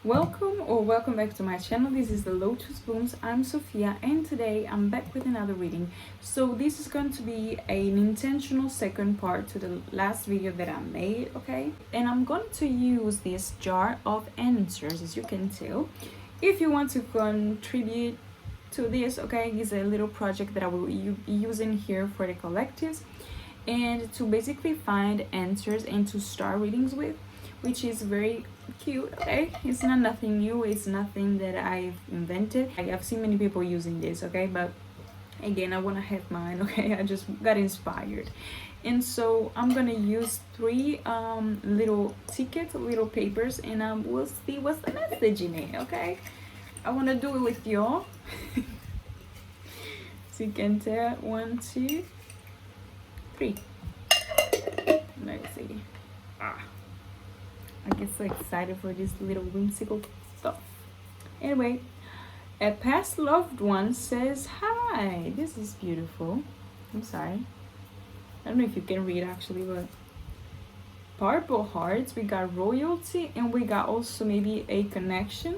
Welcome back to my channel. This is the Lotus Blooms. I'm Sophia and today I'm back with another reading. So this is going to be an intentional second part to the last video that I made, okay? And I'm going to use this jar of answers, as you can tell. If you want to contribute to this, okay, it's a little project that I will be using here for the collectives and to basically find answers and to start readings with, which is very cute. Okay, it's not nothing new, it's nothing that I've invented. I've seen many people using this, okay, but again, I want to have mine. Okay, I just got inspired, and so I'm gonna use three little tickets, little papers, and we'll see what's the message in it. Okay, I want to do it with y'all. So you can tell. 1, 2, 3. Let's see. I get so excited for this little whimsical stuff. Anyway, a past loved one says hi. This is beautiful. I'm sorry, I don't know if you can read actually, but purple hearts, we got royalty, and we got also maybe a connection.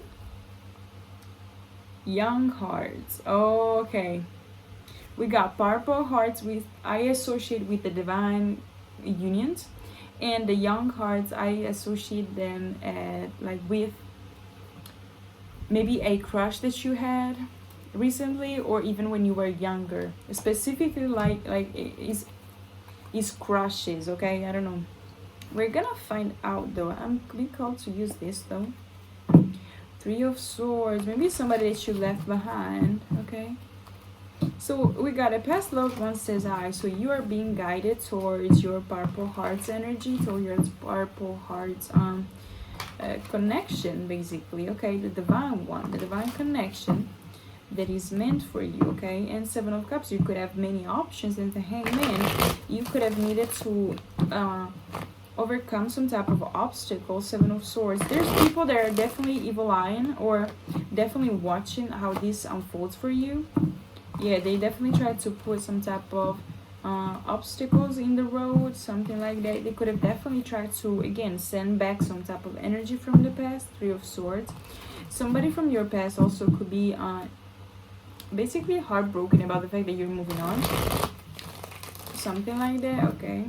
Young hearts. Okay, we got purple hearts with I associate with the divine unions, and the young hearts I associate them like with maybe a crush that you had recently, or even when you were younger, specifically like is crushes. Okay, I don't know, we're gonna find out though. I'm being called to use this though. 3 of Swords, maybe somebody that you left behind. Okay, so we got a past loved one says hi. So you are being guided towards your purple hearts energy, towards purple hearts connection basically. Okay, the divine one, the divine connection that is meant for you. Okay, and 7 of Cups, you could have many options, and the Hangman, you could have needed to overcome some type of obstacle. 7 of Swords, there's people that are definitely evil eyeing or definitely watching how this unfolds for you. Yeah, they definitely tried to put some type of obstacles in the road, something like that. They could have definitely tried to, again, send back some type of energy from the past. 3 of Swords. Somebody from your past also could be basically heartbroken about the fact that you're moving on. Something like that, okay.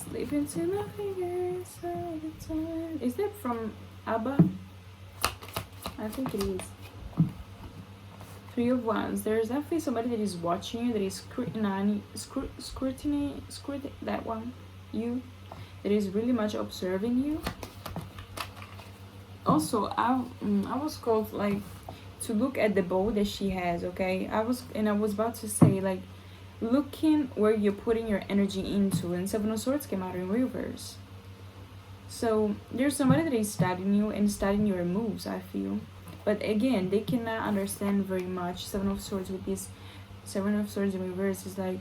Sleep into my fingers all the time. Is that from ABBA? I think it is. 3 of Wands. There's definitely somebody that is watching you, that is scrutiny, that one, you, that is really much observing you. Also, I was called like to look at the bow that she has. Okay, I was about to say like looking where you're putting your energy into, and 7 of Swords came out in reverse. So there's somebody that is studying you and studying your moves, I feel. But again, they cannot understand very much. 7 of Swords with this 7 of Swords in reverse is like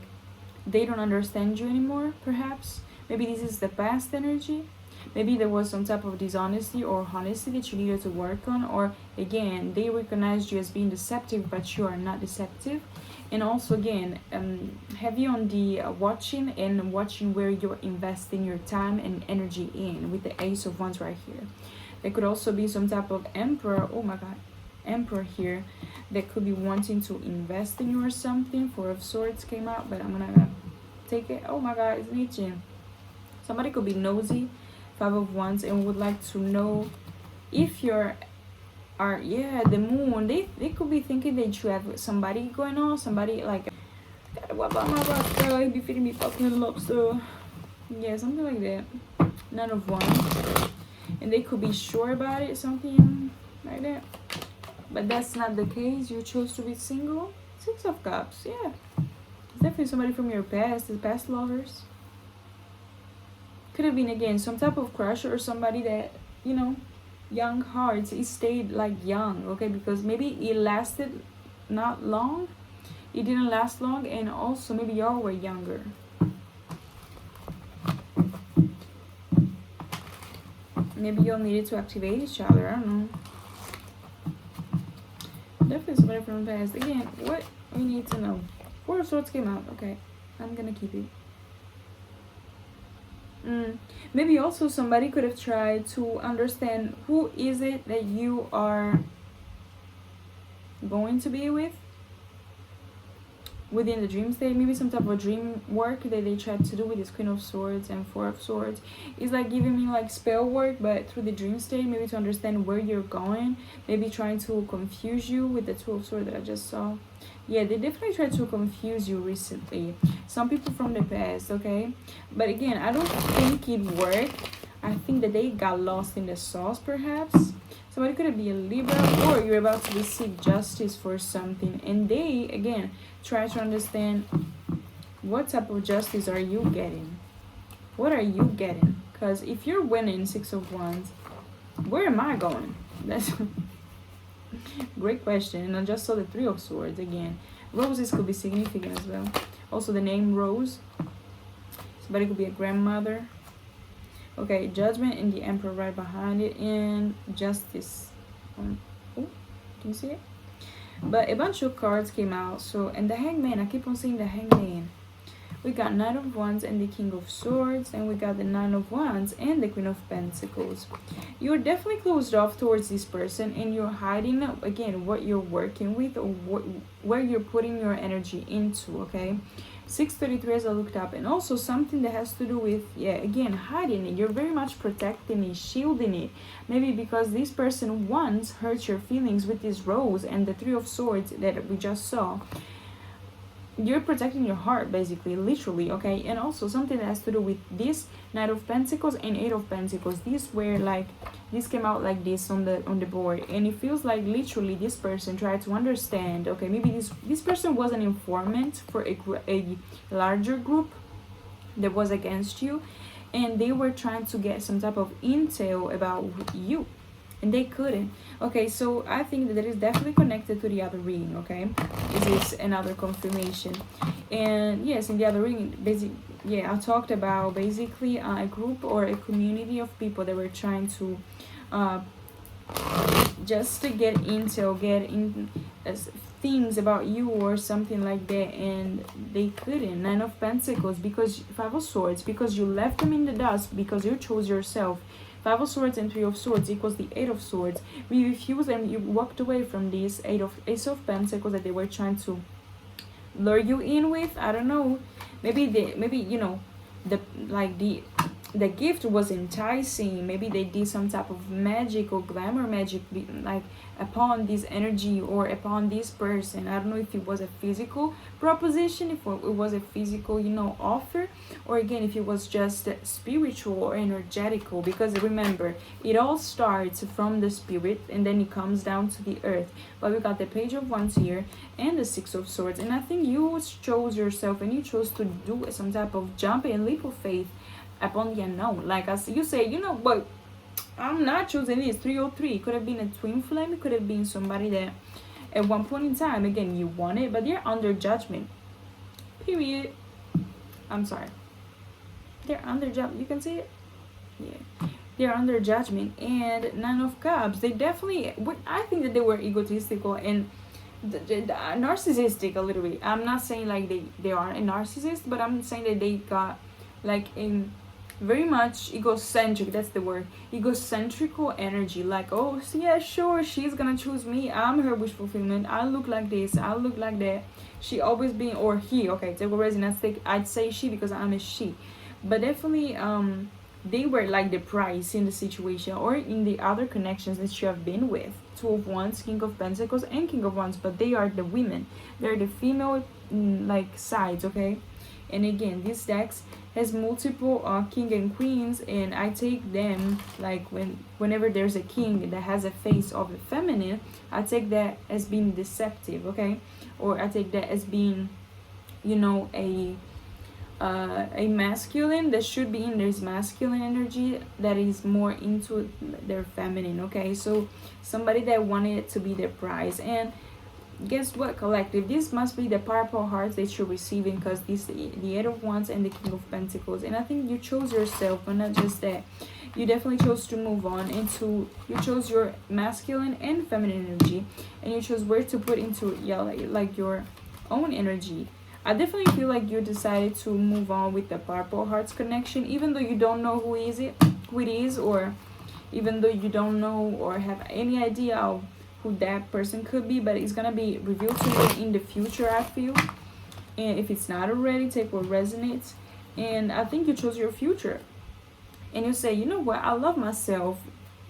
they don't understand you anymore, perhaps. Maybe this is the past energy. Maybe there was some type of dishonesty or honesty that you needed to work on. Or again, they recognized you as being deceptive, but you are not deceptive. And also again, heavy on the watching where you're investing your time and energy in, with the Ace of Wands right here. There could also be some type of Emperor. Oh my god, Emperor here, that could be wanting to invest in you or something. 4 of Swords came out, but I'm gonna take it. Oh my god, it's reaching. Somebody could be nosy. 5 of Wands, and would like to know if you're yeah, the Moon. They could be thinking that you have somebody going on, somebody like what about my lobster? He be feeding me fucking lobster. Yeah, something like that. 9 of Wands, and they could be sure about it, something like that. But that's not the case. You chose to be single. 6 of Cups. Yeah, it's definitely somebody from your past, the past lovers. Could have been again some type of crush or somebody that, you know, young hearts, it stayed like young. Okay, because maybe it lasted not long, it didn't last long, and also maybe y'all were younger. Maybe y'all needed to activate each other, I don't know. Definitely somebody from the past. Again, what we need to know. 4 of Swords came out. Okay, I'm gonna keep it. Mm. Maybe also somebody could have tried to understand who is it that you are going to be with within the dream state. Maybe some type of dream work that they tried to do with this Queen of Swords and Four of Swords. It's like giving me like spell work, but through the dream state, maybe to understand where you're going. Maybe trying to confuse you with the Two of Swords that I just saw. Yeah, they definitely tried to confuse you recently. Some people from the past, okay? But again, I don't think it worked. I think that they got lost in the sauce, perhaps. Somebody could be a Libra, or you're about to receive justice for something, and they, again, try to understand what type of justice are you getting. What are you getting? Because if you're winning Six of Wands, where am I going? That's great question. And I just saw the Three of Swords again. Roses could be significant as well. Also the name Rose. Somebody could be a grandmother. Okay, Judgment and the Emperor right behind it, and Justice. Oh, can you see it? But a bunch of cards came out. So, and the Hangman, I keep on seeing the Hangman. We got Knight of Wands and the King of Swords, and we got the Nine of Wands and the Queen of Pentacles. You're definitely closed off towards this person, and you're hiding, again, what you're working with, or where you're putting your energy into, okay? 633 as I looked up, and also something that has to do with, yeah, again, hiding it. You're very much protecting it, shielding it. Maybe because this person once hurt your feelings with this Rose and the Three of Swords that we just saw. You're protecting your heart, basically, literally, okay? And also something that has to do with this Knight of Pentacles and Eight of Pentacles. These were like, this came out like this on the board, and it feels like literally this person tried to understand, okay, maybe this person was an informant for a larger group that was against you, and they were trying to get some type of intel about you, and they couldn't. Okay, so I think that it is definitely connected to the other reading, okay? This is another confirmation. And yes, in the other reading, basically, yeah, I talked about basically a group or a community of people that were trying to just to get intel, get in things about you or something like that, and they couldn't. Nine of Pentacles, because Five of Swords, because you left them in the dust, because you chose yourself. Five of Swords and Three of Swords equals the Eight of Swords. We refused and you walked away from this Ace of Pentacles that they were trying to lure you in with. I don't know. Maybe you know, the gift was enticing. Maybe they did some type of magic or glamour magic, like upon this energy or upon this person. I don't know if it was a physical proposition, if it was a physical, you know, offer, or again, if it was just spiritual or energetical. Because remember, it all starts from the spirit and then it comes down to the earth. But we got the Page of Wands here and the Six of Swords, and I think you chose yourself and you chose to do some type of jump and leap of faith upon the unknown. Like as you say, you know, but I'm not choosing this. 303 could have been a twin flame. It could have been somebody that at one point in time, again, you want it, but they're under judgment, period. I'm sorry, they're under judgment. You can see it, yeah, they're under judgment. And Nine of Cups, they definitely, I think that they were egotistical and narcissistic a little bit. I'm not saying like they are a narcissist, but I'm saying that they got like in very much egocentric, that's the word, egocentrical energy. Like, oh yeah, sure, she's gonna choose me, I'm her wish fulfillment, I look like this, I look like that, she always been, or he, okay, take a resonance, I'd say she because I'm a she. But definitely they were like the prize in the situation or in the other connections that you have been with. Two of Wands, King of Pentacles and King of Wands, but they are the women, they're the female like sides, okay? And again, this deck has multiple king and queens, and I take them like whenever there's a king that has a face of the feminine, I take that as being deceptive, okay? Or I take that as being, you know, a masculine that should be in this masculine energy that is more into their feminine, okay? So somebody that wanted it to be their prize. And guess what, collective, this must be the purple hearts that you're receiving, because this the Eight of Wands and the King of Pentacles. And I think you chose yourself, but not just that, you definitely chose to move on into, you chose your masculine and feminine energy, and you chose where to put into, yeah, like your own energy. I definitely feel like you decided to move on with the Purple Hearts connection, even though you don't know who it is, or even though you don't know or have any idea of who that person could be, but it's gonna be revealed to you in the future, I feel. And if it's not already, take what resonates. And I think you chose your future. And you say, you know what, I love myself.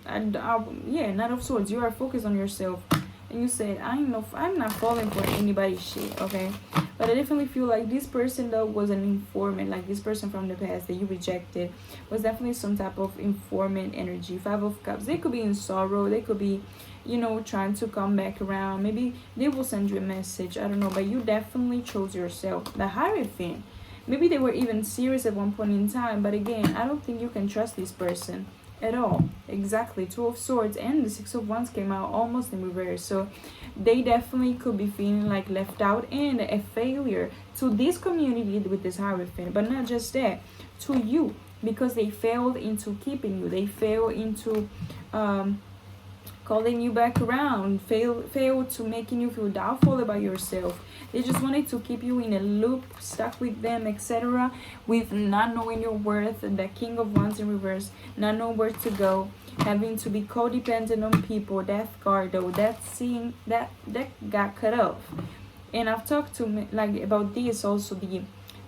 Yeah, Knight of Swords, you are focused on yourself. And you said, I'm not falling for anybody's shit, okay? But I definitely feel like this person though was an informant, like this person from the past that you rejected was definitely some type of informant energy. 5 of Cups. They could be in sorrow, they could be, trying to come back around. Maybe they will send you a message, I don't know, but you definitely chose yourself. The Hierophant. Maybe they were even serious at one point in time, but again, I don't think you can trust this person at all. Exactly. 2 of Swords and the 6 of Wands came out almost in reverse. So they definitely could be feeling like left out and a failure to this community with this Hierophant. But not just that, to you, because they failed into keeping you. They failed into calling you back around, failed to making you feel doubtful about yourself. They just wanted to keep you in a loop, stuck with them, etc., with not knowing your worth. And the King of Wands in reverse, not knowing where to go, having to be codependent on people. Death card though, that got cut off. And I've talked to like about this also,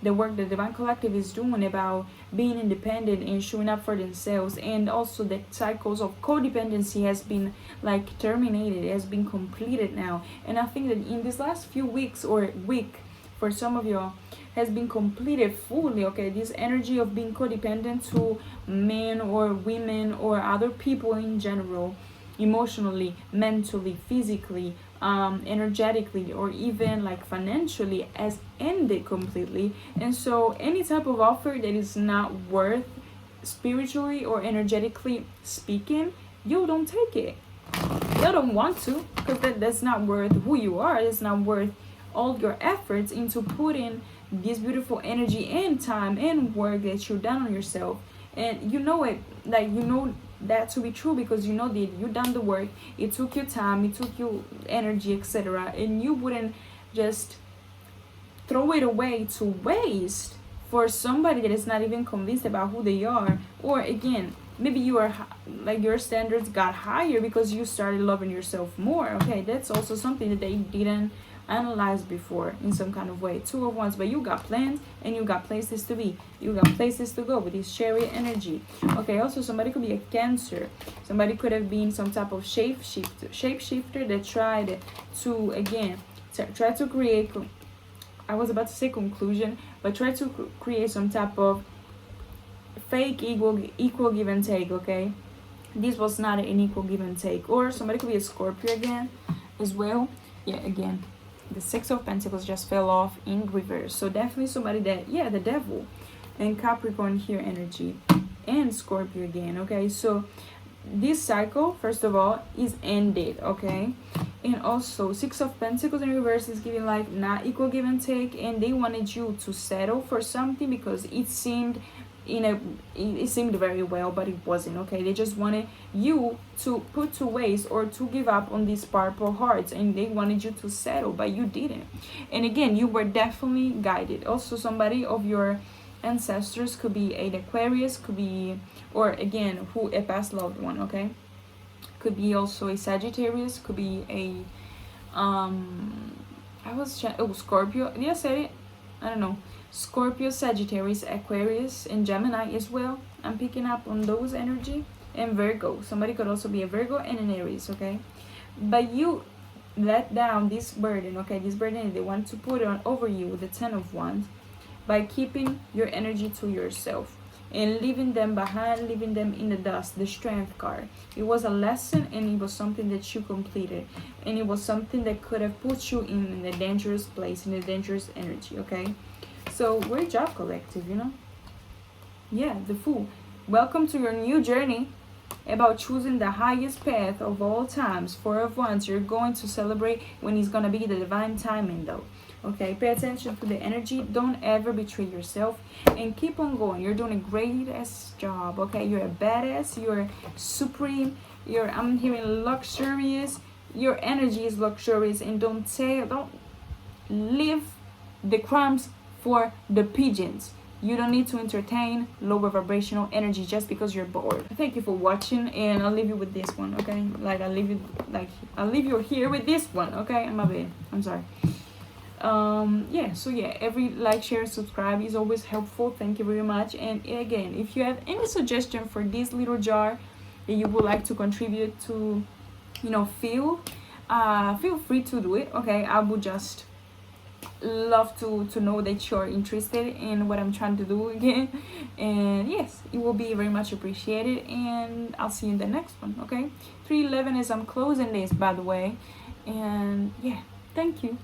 the work that Divine Collective is doing about being independent and showing up for themselves, and also the cycles of codependency has been like terminated, it has been completed now. And I think that in these last few weeks or week for some of y'all has been completed fully, okay? This energy of being codependent to men or women or other people in general, emotionally, mentally, physically, energetically, or even like financially, has ended completely. And so any type of offer that is not worth, spiritually or energetically speaking, you don't take it. You don't want to, because that's not worth who you are. It's not worth all your efforts into putting this beautiful energy and time and work that you've done on yourself. And you know it, like that to be true, because you know that you done the work. It took your time, it took your energy, etc., and you wouldn't just throw it away to waste for somebody that is not even convinced about who they are. Or again, maybe you are like your standards got higher because you started loving yourself more. Okay, that's also something that they didn't analyze before in some kind of way. 2 of Wands, but you got plans and you got places to be, you got places to go with this Chariot energy. Okay, also somebody could be a Cancer. Somebody could have been some type of shapeshifter that tried to, again, try to create, I was about to say conclusion, but try to create some type of fake equal give and take. Okay, this was not an equal give and take. Or somebody could be a Scorpio again as well. Yeah, again, the 6 of Pentacles just fell off in reverse. So definitely somebody that, yeah, the Devil and Capricorn here energy and Scorpio again. Okay, so this cycle, first of all, is ended. Okay, and also 6 of Pentacles in reverse is giving like not equal give and take, and they wanted you to settle for something because it seemed it seemed very well, but it wasn't. Okay, they just wanted you to put to waste or to give up on these Purple Hearts, and they wanted you to settle, but you didn't. And again, you were definitely guided. Also, somebody of your ancestors could be an Aquarius, could be, or again, who a past loved one. Okay, could be also a Sagittarius, could be a Scorpio. Did I say it? I don't know. Scorpio, Sagittarius, Aquarius, and Gemini as well. I'm picking up on those energy. And Virgo. Somebody could also be a Virgo and an Aries, okay? But you let down this burden, okay? This burden they want to put on over you, the 10 of Wands, by keeping your energy to yourself and leaving them behind, leaving them in the dust. The Strength card. It was a lesson, and it was something that you completed. And it was something that could have put you in a dangerous place, in a dangerous energy, okay? So, great job, collective, Yeah, the Fool. Welcome to your new journey about choosing the highest path of all times. 4 of Wands, you're going to celebrate when it's going to be the divine timing, though. Okay, pay attention to the energy. Don't ever betray yourself and keep on going. You're doing a great-ass job, okay? You're a badass. You're supreme. I'm hearing luxurious. Your energy is luxurious, and don't live the crumbs for the pigeons. You don't need to entertain lower vibrational energy just because you're bored. Thank you for watching, and I'll leave you with this one, okay? I'll leave you here with this one, okay? I'm sorry. Yeah, so yeah, every like, share, subscribe is always helpful. Thank you very much. And again, if you have any suggestion for this little jar that you would like to contribute to, feel free to do it, okay? I would just love to know that you're interested in what I'm trying to do again. And yes, it will be very much appreciated, and I'll see you in the next one, okay? 3:11 as I'm closing this, by the way. And yeah, thank you.